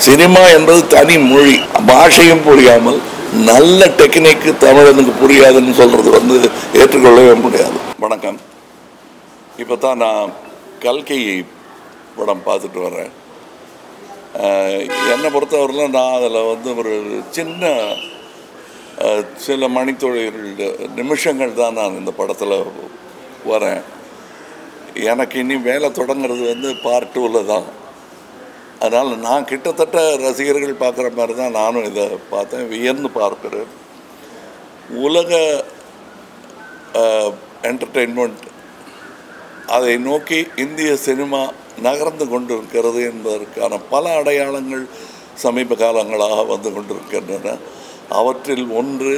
Cinema என்பது தனி மொழி, பாஷையும் புரியாமல் நல்ல டெக்னிக்கு தமிழனுக்கு புரியாதுன்னு சொல்றது ஏற்றுக்கொள்ளவே முடியாது. வணக்கம். இப்போ தான் நான் கல்கி படம் பார்த்துட்டு வர்றேன். என்னை பொறுத்தவரையிலும் நான் அதில் ஒரு சில மணித்தொழில்கள் நிமிஷங்கள் தான் நான் இந்த படத்தில் வரேன். எனக்கு இனி வேலை தொடங்கிறது பார்ட் 2ல் தான். அதனால் நான் கிட்டத்தட்ட ரசிகர்கள் பார்க்குற மாதிரி தான் நானும் இதை பார்த்தேன், வியந்து பார்க்கிறேன். உலக என்டர்டெயின்மெண்ட் அதை நோக்கி இந்திய சினிமா நகர்ந்து கொண்டிருக்கிறது என்பதற்கான பல அடையாளங்கள் சமீப காலங்களாக வந்து கொண்டிருக்கின்றன. அவற்றில் ஒன்று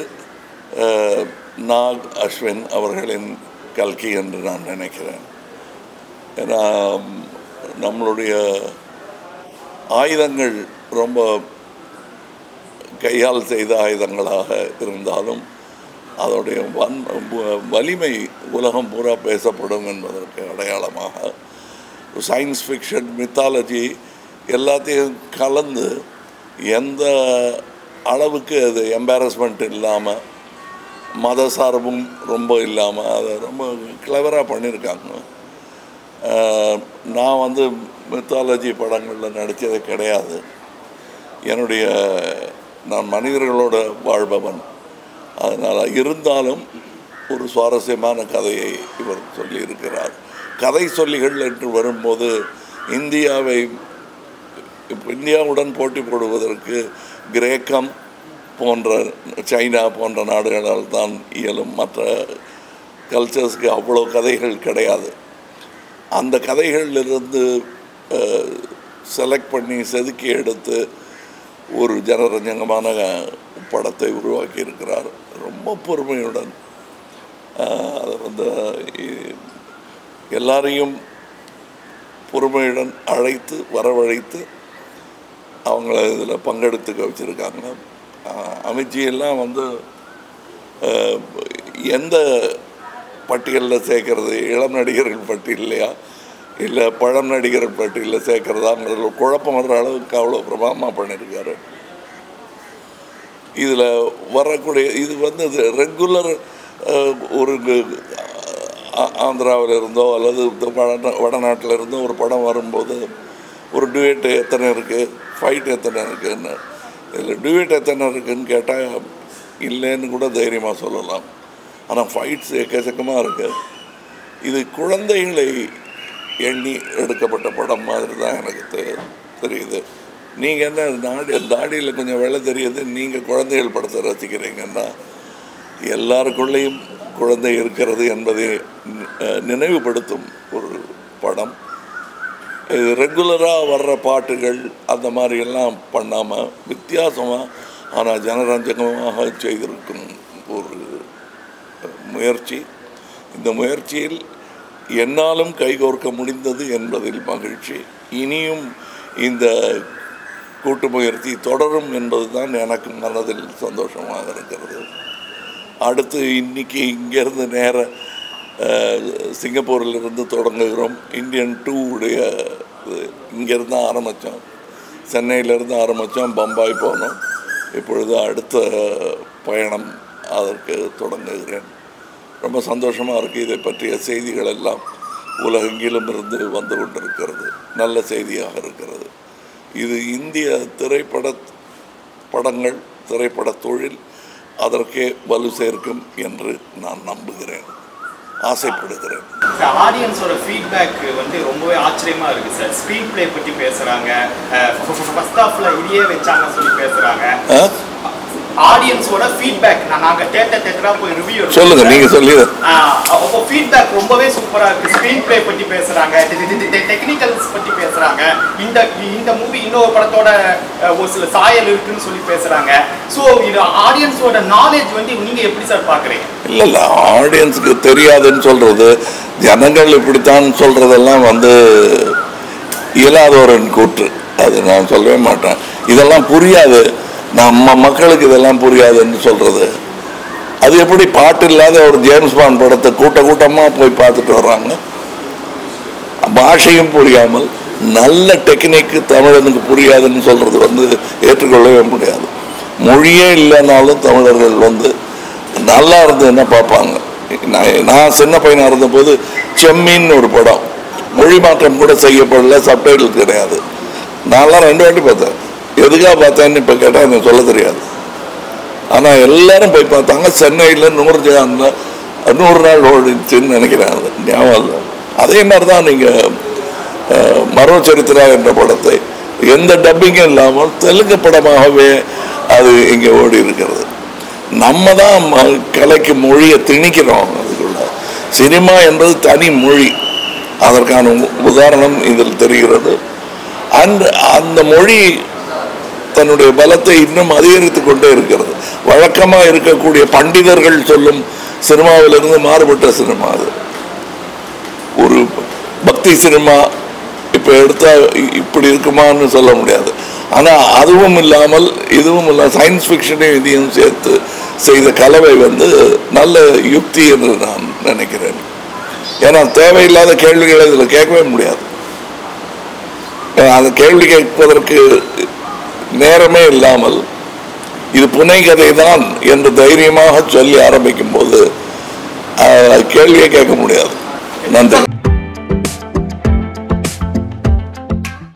நாக் அஸ்வின் அவர்களின் கல்கி என்று நான் நினைக்கிறேன். ஏன்னா நம்மளுடைய ஆயுதங்கள் ரொம்ப கையால் செய்த ஆயுதங்களாக இருந்தாலும் அதோடைய வலிமை உலகம் பூரா பேசப்படும் என்பதற்கு அடையாளமாக சயின்ஸ் ஃபிக்ஷன், மித்தாலஜி எல்லாத்தையும் கலந்து எந்த அளவுக்கு அது எம்பாரஸ்மெண்ட் இல்லாமல், மத சார்பும் ரொம்ப இல்லாமல் அதை ரொம்ப கிளவராக பண்ணியிருக்காங்க. நான் மித்தாலஜி படங்களில் நடித்தது கிடையாது. நான் மனிதர்களோட வாழ்பவன். அதனால் இருந்தாலும் ஒரு சுவாரஸ்யமான கதையை இவர் சொல்லியிருக்கிறார். கதை சொல்லிகள் என்று வரும்போது இந்தியாவுடன் போட்டி போடுவதற்கு கிரேக்கம் போன்ற, சைனா போன்ற நாடுகளால் தான் இயலும். மற்ற கல்ச்சர்ஸ்க்கு அவ்வளோ கதைகள் கிடையாது. அந்த கதைகளிலிருந்து செலக்ட் பண்ணி செதுக்கி எடுத்து ஒரு ஜனரஞ்சகமான படத்தை உருவாக்கி இருக்கிறார். ரொம்ப பொறுமையுடன் அதை எல்லாரையும் பொறுமையுடன் அழைத்து வரவழைத்து அவங்கள இதில் பங்கெடுத்துக்க வச்சுருக்காங்க. அமித்ஜியெல்லாம் எந்த பட்டியலில் சேர்க்கறது, இளம் நடிகர்கள் பட்டியலையா இல்லை பழம் நடிகர்கள் பட்டியலில் சேர்க்கறதாங்கிறதுல குழப்பம் வர்ற அளவுக்கு அவ்வளோ பிரபாவமாக பண்ணியிருக்காரு. இதில் வரக்கூடிய இது ரெகுலர் ஒரு ஆந்திராவில் இருந்தோ அல்லது வடநாட்டில் இருந்தோ ஒரு படம் வரும்போது ஒரு டுவேட் எத்தனை இருக்குது, ஃபைட் எத்தனை இருக்குதுன்னு, இதில் டுவேட் எத்தனை இருக்குதுன்னு கேட்டால் இல்லைன்னு கூட தைரியமாக சொல்லலாம். ஆனால் ஃபைட்ஸ் எக்கச்சக்கமாக இருக்குது. இது குழந்தைகளை எண்ணி எடுக்கப்பட்ட படம் மாதிரி தான் எனக்கு தெரியுது. நீங்கள் என்ன தாடியில் கொஞ்சம் வேலை தெரியுது, நீங்கள் குழந்தைகள் படத்தை ரசிக்கிறீங்கன்னா எல்லாருக்குள்ளேயும் குழந்தை இருக்கிறது என்பதை நினைவுபடுத்தும் ஒரு படம். இது ரெகுலராக வர்ற பாட்டுகள் அந்த மாதிரியெல்லாம் பண்ணாமல் வித்தியாசமாக ஆனால் ஜனரஞ்சகமாக செய்திருக்கும் ஒரு முயற்சி. இந்த முயற்சியில் என்னாலும் கைகோர்க்க முடிந்தது என்பதில் மகிழ்ச்சி. இனியும் இந்த கூட்டு முயற்சி தொடரும் என்பது தான் எனக்கு மனதில் சந்தோஷமாக இருக்கிறது. அடுத்து இன்னைக்கு இங்கேருந்து நேர சிங்கப்பூரிலிருந்து தொடங்குகிறோம். இந்தியன் 2 இங்கேருந்து தான் ஆரம்பித்தோம், சென்னையிலேருந்து ஆரம்பித்தோம், பம்பாய் போனோம். இப்பொழுது அடுத்த பயணம் அதற்கு தொடங்குகிறேன். ரொம்ப சந்தோஷமாக இருக்குது. இதை பற்றிய செய்திகள் எல்லாம் உலகெங்கிலும் இருந்து வந்து கொண்டிருக்கிறது. நல்ல செய்தியாக இருக்கிறது. இது இந்திய திரைப்பட தொழில் அதற்கே வலு சேர்க்கும் என்று நான் நம்புகிறேன், ஆசைப்படுகிறேன். ஆடியன்ஸோட ஃபீட்பேக் ரொம்பவே ஆச்சரியமாக இருக்குது சார். ஸ்க்ரீன் பிளே பற்றி பேசுகிறாங்க, ஃபர்ஸ்ட் ஹாஃபில் இதையே வச்சாங்க சொல்லி பேசுகிறாங்க. ஆடியன்ஸோட ஃபீட்பேக் நாங்க தியேட்டரா போய் ரிவ்யூ சொல்லுங்க, நீங்க சொல்லுங்க. அப்போ ஃபீட்பேக் ரொம்பவே சூப்பரா இருக்கு. ஸ்கிரீன் பிளே பத்தி பேசுறாங்க, டெக்னிக்கல்ஸ் பத்தி பேசுறாங்க. இந்த மூவி இன்னொரு படத்தோட ஒரு சில சாயல் இருக்குன்னு சொல்லி பேசுறாங்க. சோ இது ஆடியன்ஸோட நாலேஜ் நீங்க எப்படி சார் பாக்குறீங்க? இல்ல ஆடியன்ஸ்க்கு தெரியாதுன்னு சொல்றது, ஜனங்கள் இப்படித்தான் சொல்றதெல்லாம் இயலாதவரின் கூற்று. அது நான் சொல்லவே மாட்டேன். இதெல்லாம் புரியாது, நம்ம மக்களுக்கு இதெல்லாம் புரியாதுன்னு சொல்றது. அது எப்படி பாட்டு இல்லாத ஒரு ஜேம்ஸ் பாண்ட் படத்தை கூட்டமாக போய் பார்த்துட்டு வர்றாங்க. பாஷையும் புரியாமல் நல்ல டெக்னிக்கு தமிழனுக்கு புரியாதுன்னு சொல்கிறது வந்து ஏற்றுக்கொள்ளவே முடியாது. மொழியே இல்லைனாலும் தமிழர்கள் வந்து நல்லா இருந்ததுன்னா பார்ப்பாங்க. நான் சின்ன பையனாக இருந்தபோது செம்மீன் ஒரு படம் மொழி மாற்றம் கூட செய்யப்படல, சப்டைட்டில் கிடையாது. நான்லாம் 2 வாட்டி பார்த்தேன். எதுக்காக பார்த்தேன்னு இப்போ கேட்டால் எனக்கு சொல்ல தெரியாது. ஆனால் எல்லாரும் போய் பார்த்தாங்க. சென்னையில் 100 நாள் ஓடிச்சுன்னு நினைக்கிறேன், அது ஞாபகம் இல்லை. அதே மாதிரி தான் நீங்கள் மரோ சரித்திரா என்ற படத்தை எந்த டப்பிங்கும் இல்லாமல் தெலுங்கு படமாகவே அது இங்கே ஓடி இருக்கிறது. நம்ம தான் கலைக்கு மொழியை திணிக்கிறோம். அதுக்குள்ள சினிமா என்பது தனி மொழி. அதற்கான உதாரணம் இதில் தெரிகிறது. அந்த மொழி தன்னுடைய பலத்தை இன்னும் அதிகரித்து கொண்டே இருக்கிறது. வழக்கமாக இருக்கக்கூடிய பண்டிதர்கள் சொல்லும் சினிமாவிலிருந்து மாறுபட்ட சினிமா அது. ஒரு பக்தி சினிமா இப்போ எடுத்தா இப்படி இருக்குமான்னு சொல்ல முடியாது. ஆனால் அதுவும் இல்லாமல் இதுவும் இல்லாமல் சயின்ஸ் ஃபிக்ஷனையும் இதையும் சேர்த்து செய்த கலவை வந்து நல்ல யுக்தி என்று நான் நினைக்கிறேன். ஏன்னா தேவையில்லாத கேள்விகளை இதில் கேட்கவே முடியாது. அந்த கேள்வி கேட்பதற்கு நேரமே இல்லாமல் இது புனைகதை தான் என்று தைரியமாக சொல்லி ஆரம்பிக்கும் போது கேள்வியை கேட்க முடியாது. நன்றி.